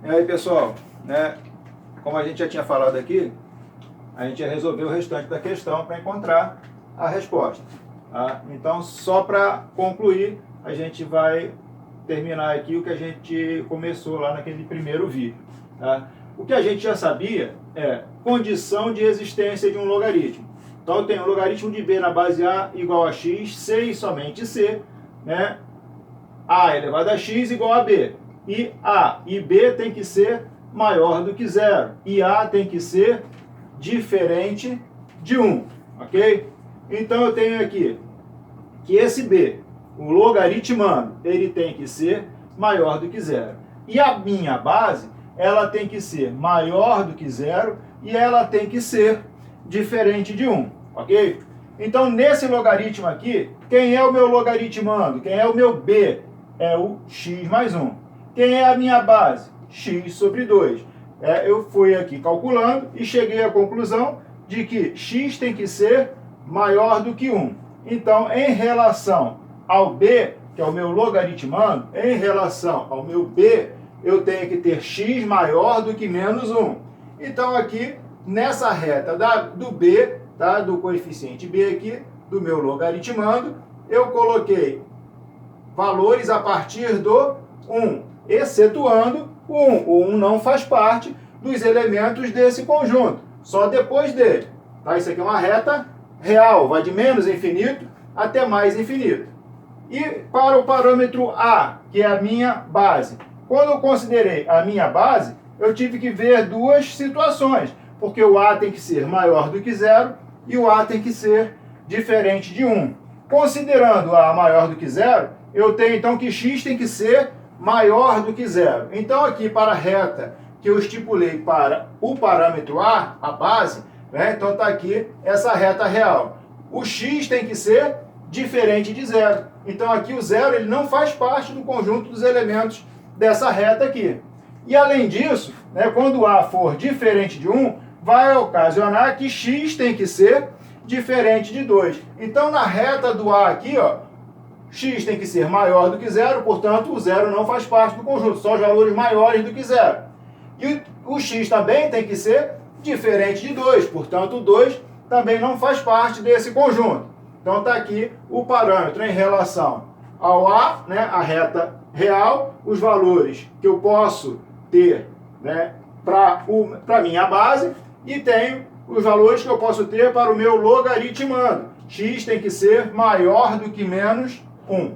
E aí, pessoal, né, como a gente já tinha falado aqui, a gente ia resolver o restante da questão para encontrar a resposta. Tá? Então, só para concluir, a gente vai terminar aqui o que a gente começou lá naquele primeiro vídeo. Tá? O que a gente já sabia é condição de existência de um logaritmo. Então, eu tenho o logaritmo de b na base a igual a x, c e somente c, né? A elevado a x igual a b. E a e b tem que ser maior do que zero. E a tem que ser diferente de 1. Ok? Então, eu tenho aqui que esse b, o logaritmando, ele tem que ser maior do que zero. E a minha base, ela tem que ser maior do que zero e ela tem que ser diferente de 1, ok? Então, nesse logaritmo aqui, quem é o meu logaritmando? Quem é o meu b? É o x mais 1. Quem é a minha base? X sobre 2. Eu fui aqui calculando e cheguei à conclusão de que x tem que ser maior do que 1. Então, em relação ao b, que é o meu logaritmando, em relação ao meu b, eu tenho que ter x maior do que menos 1. Então, aqui, nessa reta do b, tá, do coeficiente b aqui, do meu logaritmando, eu coloquei valores a partir do 1, excetuando o 1. O 1 não faz parte dos elementos desse conjunto, só depois dele. Tá? Isso aqui é uma reta real, vai de menos infinito até mais infinito. E para o parâmetro a, que é a minha base, quando eu considerei a minha base, eu tive que ver duas situações, porque o a tem que ser maior do que zero e o a tem que ser diferente de 1. Considerando a maior do que zero, eu tenho então que x tem que ser maior do que zero. Então aqui para a reta que eu estipulei para o parâmetro a base, né, então está aqui essa reta real. O x tem que ser diferente de zero. Então aqui o zero ele não faz parte do conjunto dos elementos dessa reta aqui. E além disso, né, quando a for diferente de 1, vai ocasionar que x tem que ser diferente de 2. Então na reta do a aqui, ó, x tem que ser maior do que zero, portanto o zero não faz parte do conjunto, só os valores maiores do que zero. E o x também tem que ser diferente de 2, portanto o 2 também não faz parte desse conjunto. Então está aqui o parâmetro em relação ao a, né, a reta real, os valores que eu posso ter, né, para a minha base, e tenho os valores que eu posso ter para o meu logaritmando. X tem que ser maior do que menos 1.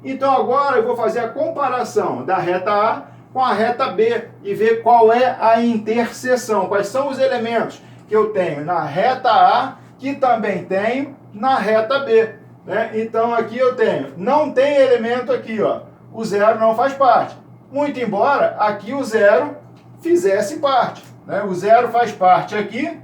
Então agora eu vou fazer a comparação da reta A com a reta B e ver qual é a interseção, quais são os elementos que eu tenho na reta A que também tenho na reta B. Né? Então aqui eu tenho, não tem elemento aqui, ó, o zero não faz parte. Muito embora aqui o zero fizesse parte. Né? O zero faz parte aqui,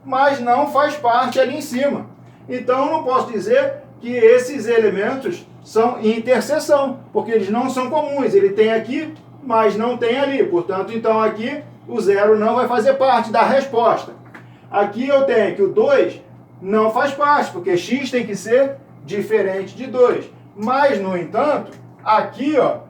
mas não faz parte ali em cima. Então eu não posso dizer que esses elementos são interseção, porque eles não são comuns. Ele tem aqui, mas não tem ali. Portanto, então aqui o zero não vai fazer parte da resposta. Aqui eu tenho que o 2 não faz parte, porque x tem que ser diferente de 2. Mas, no entanto, aqui, ó,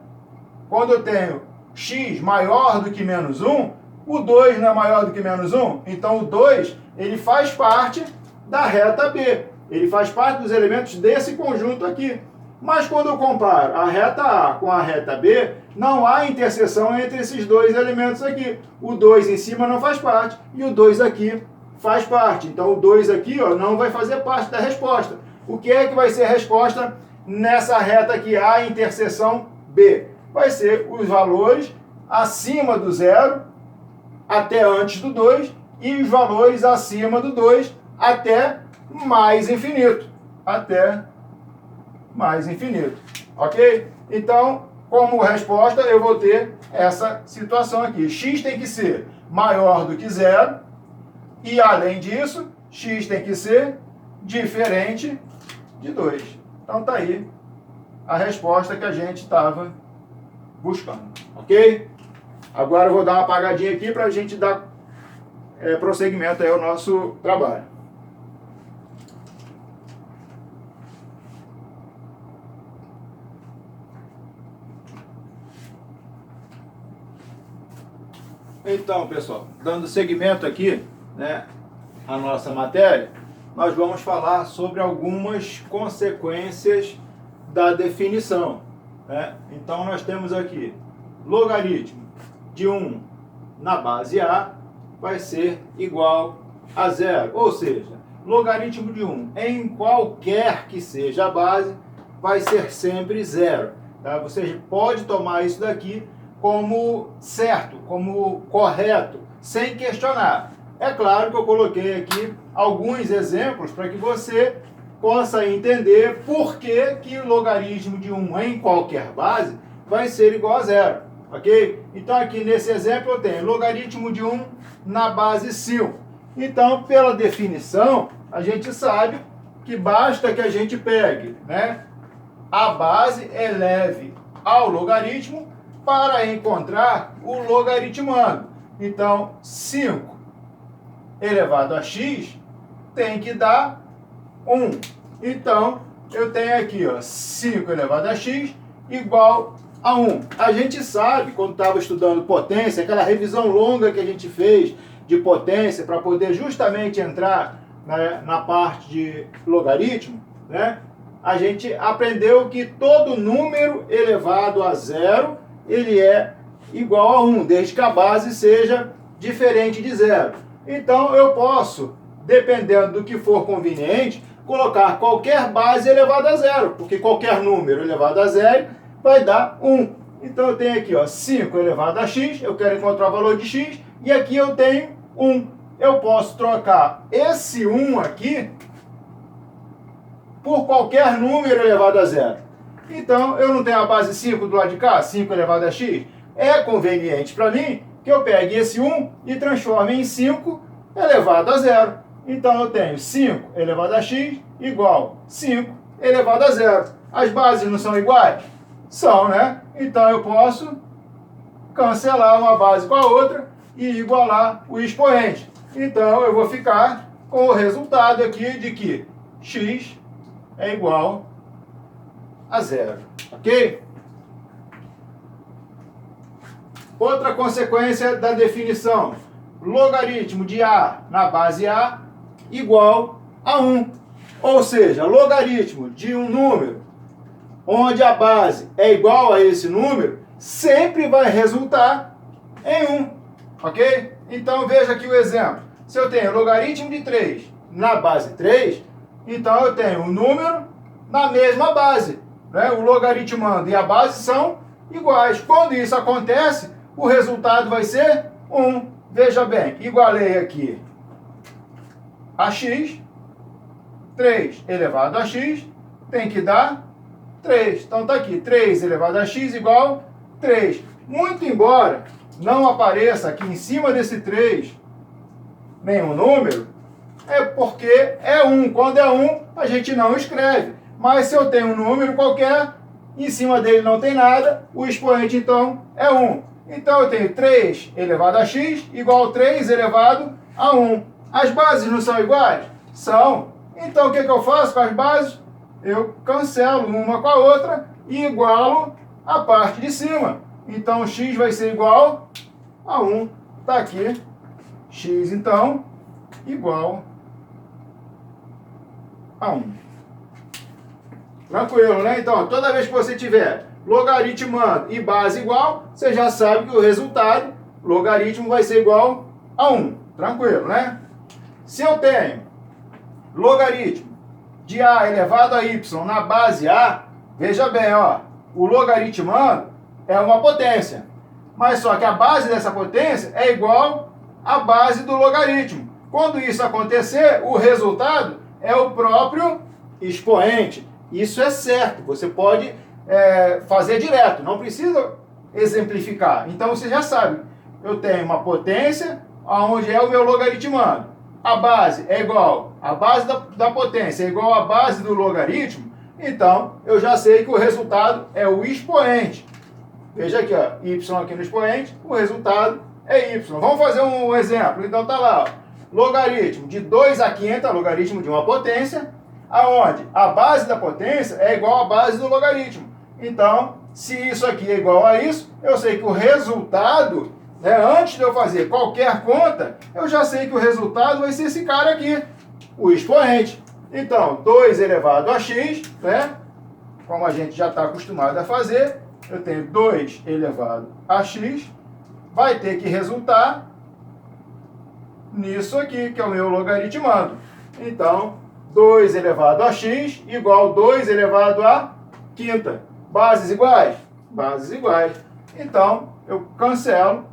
quando eu tenho x maior do que menos 1, o 2 não é maior do que menos 1. Então, o 2 ele faz parte da reta B. Ele faz parte dos elementos desse conjunto aqui. Mas quando eu comparo a reta A com a reta B, não há interseção entre esses dois elementos aqui. O 2 em cima não faz parte e o 2 aqui faz parte. Então o 2 aqui, ó, não vai fazer parte da resposta. O que é que vai ser a resposta nessa reta aqui, A interseção B? Vai ser os valores acima do zero até antes do 2 e os valores acima do 2 até mais infinito. Até mais infinito. Ok? Então, como resposta, eu vou ter essa situação aqui. X tem que ser maior do que zero. E, além disso, x tem que ser diferente de 2. Então, está aí a resposta que a gente estava buscando. Ok? Agora eu vou dar uma apagadinha aqui para a gente dar prosseguimento aí ao nosso trabalho. Então, pessoal, dando seguimento aqui, né, à nossa matéria, nós vamos falar sobre algumas consequências da definição, né? Então, nós temos aqui logaritmo de 1 na base A vai ser igual a zero, ou seja, logaritmo de 1 em qualquer que seja a base vai ser sempre zero. Tá? Você pode tomar isso daqui como certo, como correto, sem questionar. É claro que eu coloquei aqui alguns exemplos para que você possa entender por que que o logaritmo de 1 em qualquer base vai ser igual a zero, ok? Então aqui nesse exemplo eu tenho logaritmo de 1 na base 5. Então, pela definição, a gente sabe que basta que a gente pegue, né, a base eleve ao logaritmo para encontrar o logaritmando. Então, 5 elevado a x tem que dar 1. Então, eu tenho aqui, ó, 5 elevado a x igual a 1. A gente sabe, quando estava estudando potência, aquela revisão longa que a gente fez de potência para poder justamente entrar na parte de logaritmo, né? A gente aprendeu que todo número elevado a zero ele é igual a 1, desde que a base seja diferente de zero. Então eu posso, dependendo do que for conveniente, colocar qualquer base elevada a zero, porque qualquer número elevado a zero vai dar 1. Então eu tenho aqui, ó, 5 elevado a x, eu quero encontrar o valor de x, e aqui eu tenho 1. Eu posso trocar esse 1 aqui por qualquer número elevado a zero. Então, eu não tenho a base 5 do lado de cá, 5 elevado a x. É conveniente para mim que eu pegue esse 1 e transforme em 5 elevado a zero. Então, eu tenho 5 elevado a x igual 5 elevado a zero. As bases não são iguais? São, né? Então, eu posso cancelar uma base com a outra e igualar o expoente. Então, eu vou ficar com o resultado aqui de que x é igual a zero, ok? Outra consequência da definição, logaritmo de A na base A igual a 1. Ou seja, logaritmo de um número onde a base é igual a esse número sempre vai resultar em 1, ok? Então veja aqui o exemplo. Se eu tenho logaritmo de 3 na base 3, então eu tenho um número na mesma base, né? O logaritmando e a base são iguais. Quando isso acontece, o resultado vai ser 1. Veja bem, igualei aqui a x, 3 elevado a x tem que dar 3. Então está aqui, 3 elevado a x igual 3. Muito embora não apareça aqui em cima desse 3 nenhum número, é porque é 1. Quando é 1, a gente não escreve. Mas se eu tenho um número qualquer, em cima dele não tem nada, o expoente então é 1. Então eu tenho 3 elevado a x igual a 3 elevado a 1. As bases não são iguais? São. Então o que eu faço com as bases? Eu cancelo uma com a outra e igualo a parte de cima. Então x vai ser igual a 1. Está aqui. X então igual a 1. Tranquilo, né? Então, toda vez que você tiver logaritmando e base igual, você já sabe que o resultado, logaritmo, vai ser igual a 1. Tranquilo, né? Se eu tenho logaritmo de A elevado a Y na base A, veja bem, ó, o logaritmando é uma potência. Mas só que a base dessa potência é igual à base do logaritmo. Quando isso acontecer, o resultado é o próprio expoente. Isso é certo, você pode fazer direto, não precisa exemplificar. Então você já sabe, eu tenho uma potência onde é o meu logaritmando. A base é igual, a base da potência é igual à base do logaritmo, então eu já sei que o resultado é o expoente. Veja aqui, ó, y aqui no expoente, o resultado é y. Vamos fazer um exemplo. Então tá lá, ó, logaritmo de 2 a quinta, logaritmo de uma potência, aonde a base da potência é igual à base do logaritmo. Então, se isso aqui é igual a isso, eu sei que o resultado né, antes de eu fazer qualquer conta, eu já sei que o resultado vai ser esse cara aqui, o expoente. Então, 2 elevado a x, né, como a gente já está acostumado a fazer, eu tenho 2 elevado a x, vai ter que resultar nisso aqui, que é o meu logaritmando. Então, 2 elevado a x igual 2 elevado a quinta. Bases iguais? Bases iguais. Então, eu cancelo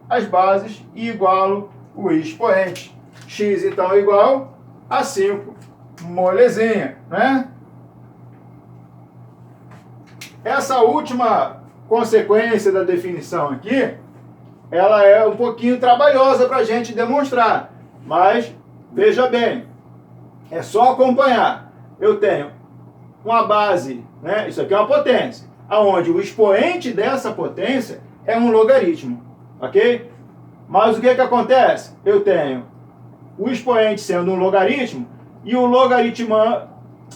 as bases e igualo o expoente. X, então, é igual a 5. Molezinha, né? Essa última consequência da definição aqui, ela é um pouquinho trabalhosa para a gente demonstrar. Mas, veja bem, é só acompanhar. Eu tenho uma base, né? Isso aqui é uma potência, aonde o expoente dessa potência é um logaritmo, ok? Mas o que acontece? Eu tenho o expoente sendo um logaritmo e o logaritmo,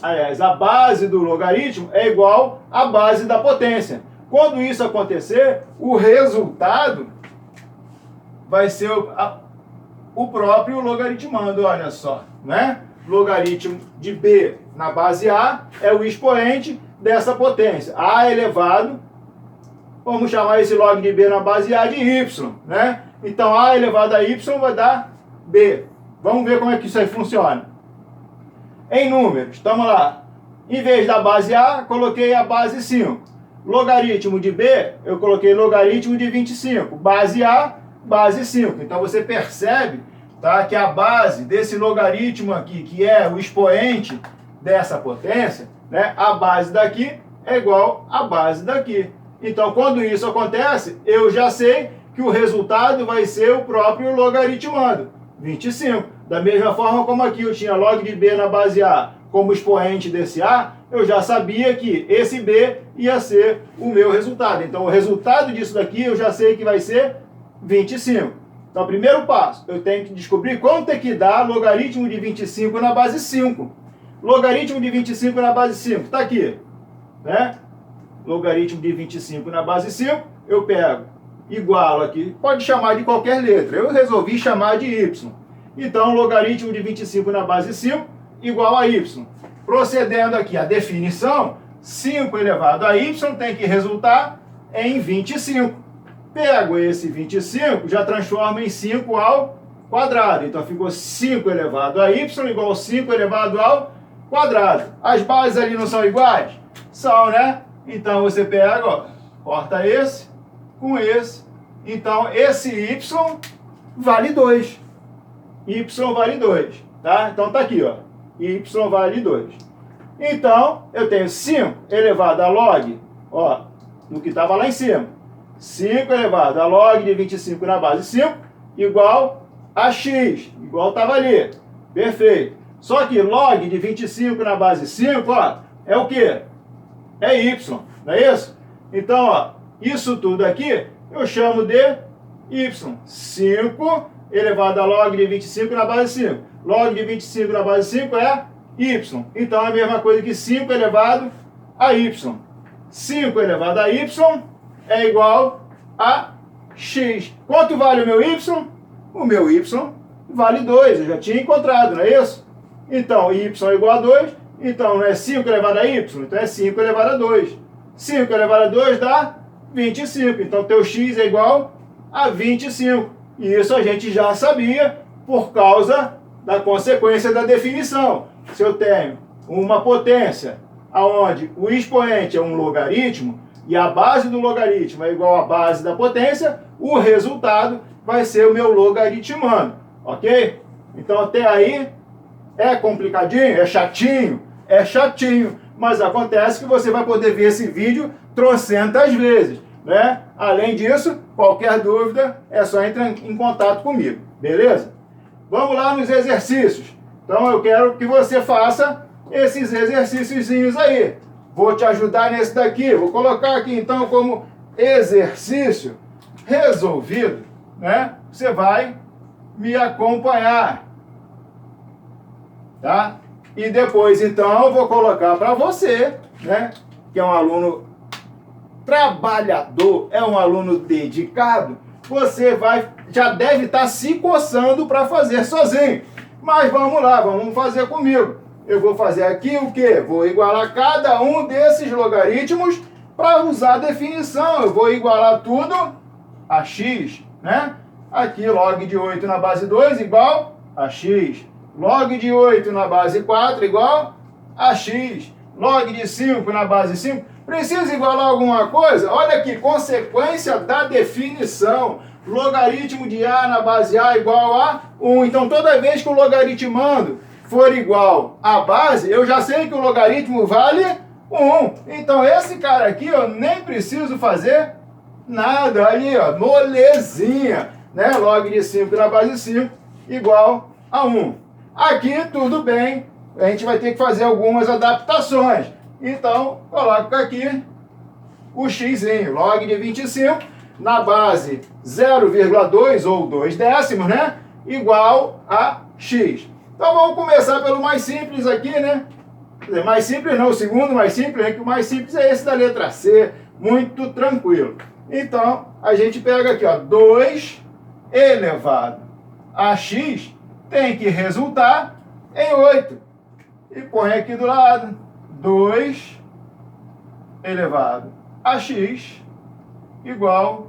aliás, a base do logaritmo é igual à base da potência. Quando isso acontecer, o resultado vai ser o próprio logaritmando, olha só, né? Logaritmo de b na base A é o expoente dessa potência. A elevado, vamos chamar esse log de b na base A de y, né? Então A elevado a y vai dar b. Vamos ver como é que isso aí funciona. Em números, estamos lá. Em vez da base A, coloquei a base 5. Logaritmo de b, eu coloquei logaritmo de 25. Base A, base 5. Então você percebe, tá, que a base desse logaritmo aqui, que é o expoente dessa potência, né, a base daqui é igual à base daqui. Então, quando isso acontece, eu já sei que o resultado vai ser o próprio logaritmando, 25. Da mesma forma como aqui eu tinha log de b na base A como expoente desse A, eu já sabia que esse b ia ser o meu resultado. Então, o resultado disso daqui eu já sei que vai ser 25. Então, primeiro passo, eu tenho que descobrir quanto é que dá logaritmo de 25 na base 5. Logaritmo de 25 na base 5, está aqui, né? Logaritmo de 25 na base 5, eu pego, igualo aqui, pode chamar de qualquer letra, eu resolvi chamar de y. Então, logaritmo de 25 na base 5 igual a y. Procedendo aqui a definição, 5 elevado a y tem que resultar em 25. Pego esse 25, já transformo em 5 ao quadrado. Então, ficou 5 elevado a y igual a 5 elevado ao quadrado. As bases ali não são iguais? São, né? Então, você pega, ó, corta esse com esse. Então, esse y vale 2. Y vale 2, tá? Então, tá aqui, ó. Y vale 2. Então, eu tenho 5 elevado a log, ó, no que estava lá em cima. 5 elevado a log de 25 na base 5 igual a x, igual estava ali. Perfeito. Só que log de 25 na base 5, ó, é o quê? É y, não é isso? Então, ó, isso tudo aqui eu chamo de y. 5 elevado a log de 25 na base 5. Log de 25 na base 5 é y. Então, é a mesma coisa que 5 elevado a y. 5 elevado a y é igual a x. Quanto vale o meu y? O meu y vale 2. Eu já tinha encontrado, não é isso? Então, y é igual a 2. Então, não é 5 elevado a y? Então, é 5 elevado a 2. 5 elevado a 2 dá 25. Então, teu x é igual a 25. E isso a gente já sabia por causa da consequência da definição. Se eu tenho uma potência onde o expoente é um logaritmo e a base do logaritmo é igual à base da potência, o resultado vai ser o meu logaritmando, ok? Então, até aí, é complicadinho? É chatinho? É chatinho, mas acontece que você vai poder ver esse vídeo trocentas vezes, né? Além disso, qualquer dúvida é só entrar em contato comigo, beleza? Vamos lá nos exercícios. Então eu quero que você faça esses exercíciozinhos aí. Vou te ajudar nesse daqui. Vou colocar aqui então como exercício resolvido, né? Você vai me acompanhar, tá? E depois então eu vou colocar para você, né? Que é um aluno trabalhador, é um aluno dedicado. você já deve estar se coçando para fazer sozinho. Mas vamos lá, vamos fazer comigo. Eu vou fazer aqui o quê? Vou igualar cada um desses logaritmos para usar a definição. Eu vou igualar tudo a x, né? Aqui, log de 8 na base 2 igual a x. Log de 8 na base 4 igual a x. Log de 5 na base 5. Precisa igualar alguma coisa? Olha aqui, consequência da definição. Logaritmo de A na base A igual a 1. Então, toda vez que o logaritmando for igual à base, eu já sei que o logaritmo vale 1. Então, esse cara aqui, eu nem preciso fazer nada. Ali, ó, molezinha, né? Log de 5 na base 5 igual a 1. Aqui, tudo bem. A gente vai ter que fazer algumas adaptações. Então, coloco aqui o x, log de 25, na base 0,2 ou 2 décimos, né? Igual a x. Então, vamos começar pelo mais simples aqui, né? Mais simples não, o segundo mais simples, né? Que o mais simples é esse da letra C, muito tranquilo. Então, a gente pega aqui, ó, 2 elevado a x tem que resultar em 8. E põe aqui do lado, 2 elevado a x igual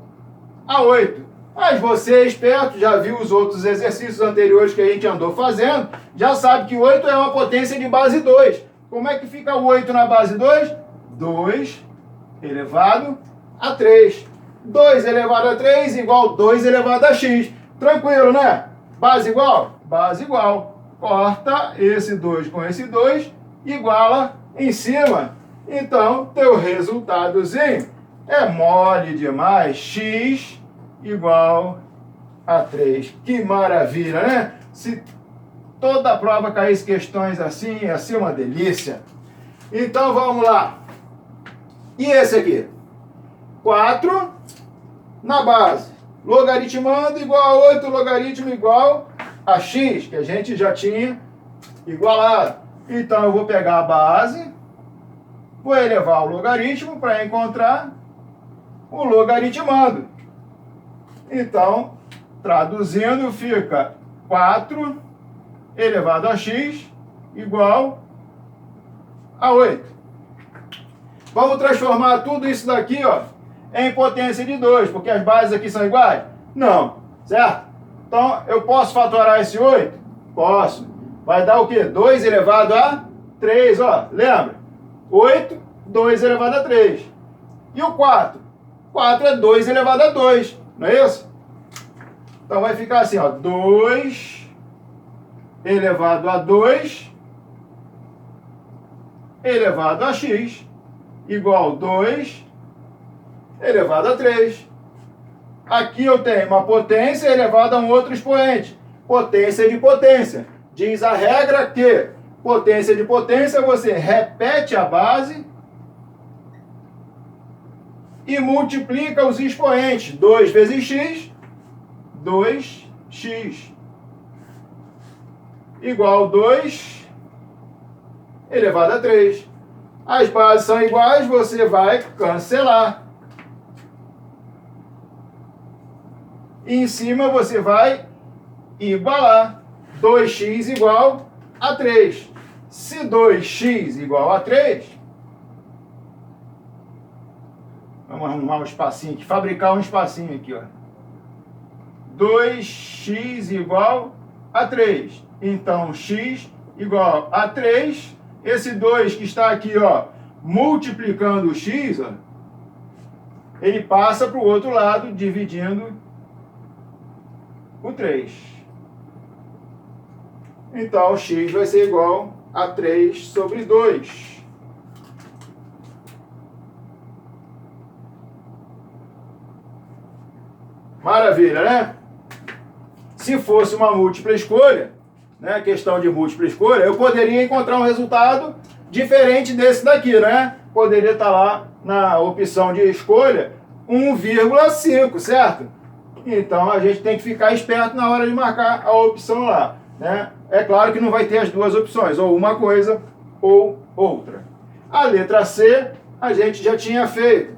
a 8. Mas você, esperto, já viu os outros exercícios anteriores que a gente andou fazendo, já sabe que 8 é uma potência de base 2. Como é que fica o 8 na base 2? 2 elevado a 3. 2 elevado a 3 igual 2 elevado a x. Tranquilo, né? Base igual? Base igual. Corta esse 2 com esse 2, iguala em cima. Então, teu resultadozinho é mole demais. X igual a 3. Que maravilha, né? Se toda a prova caísse questões assim, ia ser uma delícia. Então, vamos lá. E esse aqui? 4 na base. Logaritmando igual a 8, logaritmo igual a x, que a gente já tinha igualado. Então, eu vou pegar a base, vou elevar o logaritmo para encontrar o logaritmando. Então, traduzindo, fica 4 elevado a x igual a 8. Vamos transformar tudo isso daqui, ó, em potência de 2, porque as bases aqui são iguais? Não, certo? Então, eu posso fatorar esse 8? Posso. Vai dar o quê? 2 elevado a 3, ó. Lembra? 8, 2 elevado a 3. E o 4? 4 é 2 elevado a 2, não é isso? Então, vai ficar assim, ó. 2 elevado a 2 elevado a x igual 2 elevado a 3. Aqui eu tenho uma potência elevada a um outro expoente. Potência de potência. Diz a regra que potência de potência você repete a base e multiplica os expoentes. 2 vezes x, 2x. Igual 2 elevado a 3. As bases são iguais, você vai cancelar. E em cima você vai igualar. 2x igual a 3. Se 2x igual a 3, vamos arrumar um espacinho aqui, fabricar um espacinho aqui, ó. 2x igual a 3. Então, x igual a 3. Esse 2 que está aqui, ó, multiplicando o x, ó, ele passa para o outro lado, dividindo o 3. Então, x vai ser igual a 3 sobre 2. Maravilha, né? Se fosse uma múltipla escolha, né, questão de múltipla escolha, eu poderia encontrar um resultado diferente desse daqui, né? Poderia estar lá na opção de escolha 1,5, certo? Então, a gente tem que ficar esperto na hora de marcar a opção lá, né? É claro que não vai ter as duas opções, ou uma coisa ou outra. A letra C, a gente já tinha feito.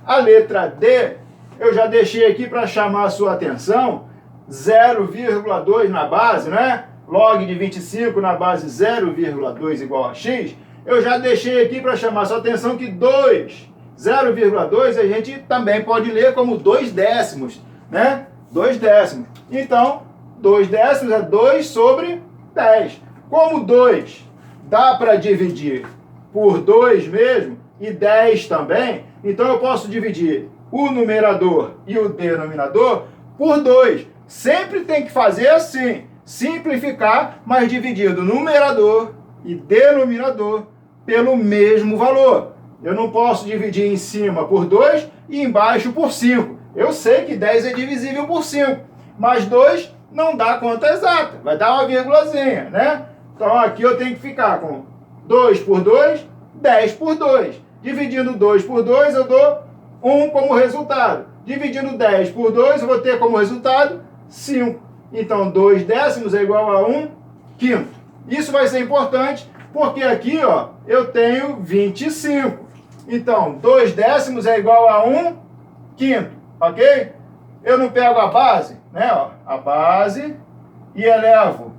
A letra D, eu já deixei aqui para chamar a sua atenção 0,2 na base, né? Log de 25 na base 0,2 igual a x. Eu já deixei aqui para chamar a sua atenção que 0,2 a gente também pode ler como 2 décimos, né? 2 décimos. Então, 2 décimos é 2 sobre 10. Como 2 dá para dividir por 2 mesmo, e 10 também, então eu posso dividir o numerador e o denominador por 2. Sempre tem que fazer assim, simplificar, mas dividindo numerador e denominador pelo mesmo valor. Eu não posso dividir em cima por 2 e embaixo por 5. Eu sei que 10 é divisível por 5, mas 2 não dá conta exata, vai dar uma vírgulazinha, né? Então aqui eu tenho que ficar com 2 por 2, 10 por 2. Dividindo 2 por 2, eu dou 1 como resultado. Dividindo 10 por 2, eu vou ter como resultado 5. Então, 2 décimos é igual a 1 quinto. Isso vai ser importante, porque aqui, ó, eu tenho 25. Então, 2 décimos é igual a 1 quinto, ok? Eu não pego a base, né, ó, a base, e elevo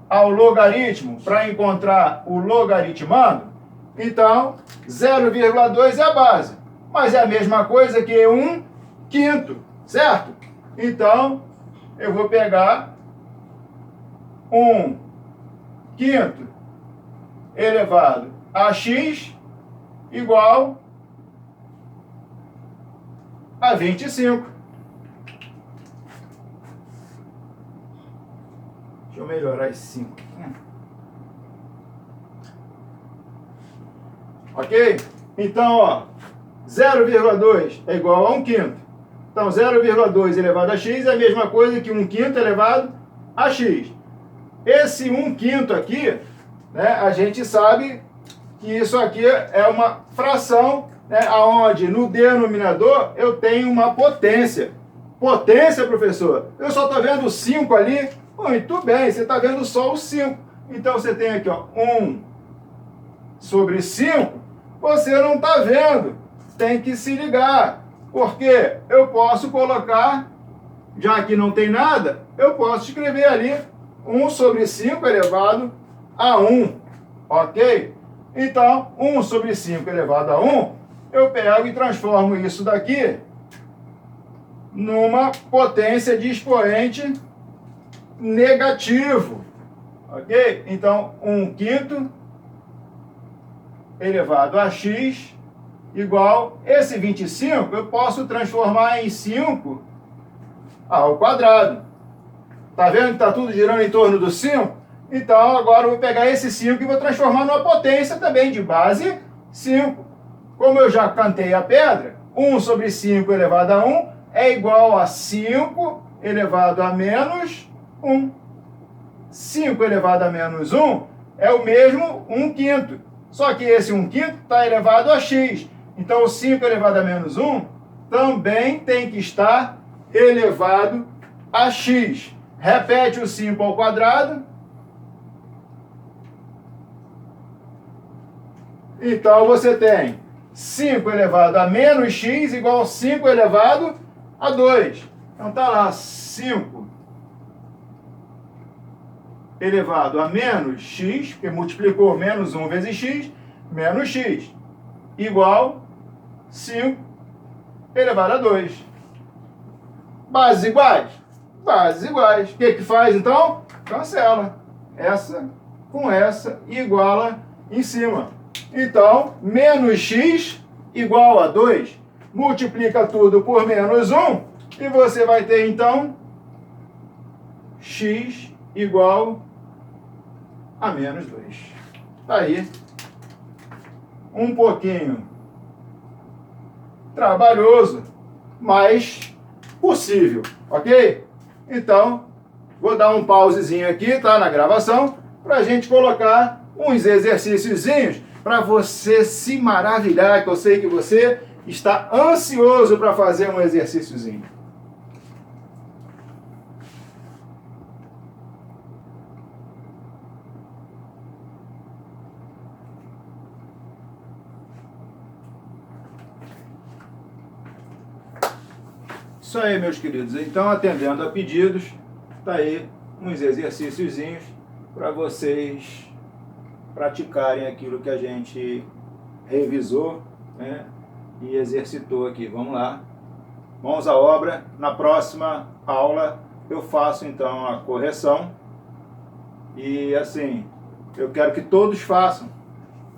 ao logaritmo para encontrar o logaritmando. Então, 0,2 é a base, mas é a mesma coisa que 1 quinto, certo? Então, eu vou pegar 1 quinto elevado a x igual a 25. Deixa eu melhorar esse 5. Ok? Então, ó, 0,2 é igual a 1 quinto. Então, 0,2 elevado a x é a mesma coisa que 1 quinto elevado a x. Esse 1 quinto aqui, né, a gente sabe que isso aqui é uma fração, né, onde no denominador eu tenho uma potência. Potência, professor? Eu só estou vendo o 5 ali. Muito bem, você está vendo só o 5. Então, você tem aqui, ó, 1 sobre 5. Você não está vendo. Tem que se ligar. Porque eu posso colocar, já que não tem nada, eu posso escrever ali 1 sobre 5 elevado a 1. Ok? Então, 1 sobre 5 elevado a 1, eu pego e transformo isso daqui numa potência de expoente negativo. Ok? Então, 1 quinto elevado a x igual, esse 25 eu posso transformar em 5 ao quadrado. Tá vendo que está tudo girando em torno do 5? Então, agora eu vou pegar esse 5 e vou transformar numa potência também de base 5. Como eu já cantei a pedra, 1 sobre 5 elevado a 1 é igual a 5 elevado a menos 1. 5 elevado a menos 1 é o mesmo 1 quinto. Só que esse 1 quinto está elevado a x. Então, o 5 elevado a menos 1 também tem que estar elevado a x. Repete o 5 ao quadrado. Então, você tem 5 elevado a menos x igual a 5 elevado a 2. Então, está lá 5 elevado a menos x, porque multiplicou menos 1 vezes x, menos x, igual 5 elevado a 2. Bases iguais? Bases iguais. O que que faz, então? Cancela. Essa com essa e iguala em cima. Então, menos x igual a 2. Multiplica tudo por menos 1 e você vai ter, então, x igual a menos 2. Tá aí. Um pouquinho trabalhoso, mas possível, ok? Então, vou dar um pausezinho aqui, tá, na gravação, para a gente colocar uns exercíciozinhos para você se maravilhar, que eu sei que você está ansioso para fazer um exercíciozinho. Isso aí, meus queridos. Então, atendendo a pedidos, tá aí uns exercíciozinhos para vocês praticarem aquilo que a gente revisou, né, e exercitou aqui. Vamos lá. Mãos à obra. Na próxima aula eu faço então a correção. E assim, eu quero que todos façam,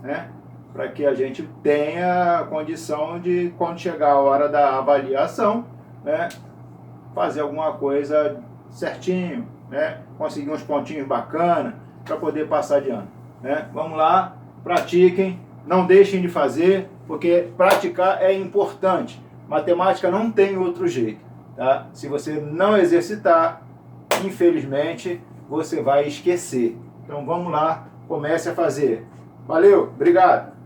né, para que a gente tenha condição de, quando chegar a hora da avaliação, né, fazer alguma coisa certinho, né, conseguir uns pontinhos bacanas para poder passar de ano, né? Vamos lá, pratiquem, não deixem de fazer, porque praticar é importante. Matemática não tem outro jeito, tá? Se você não exercitar, infelizmente, você vai esquecer. Então vamos lá, comece a fazer. Valeu, obrigado!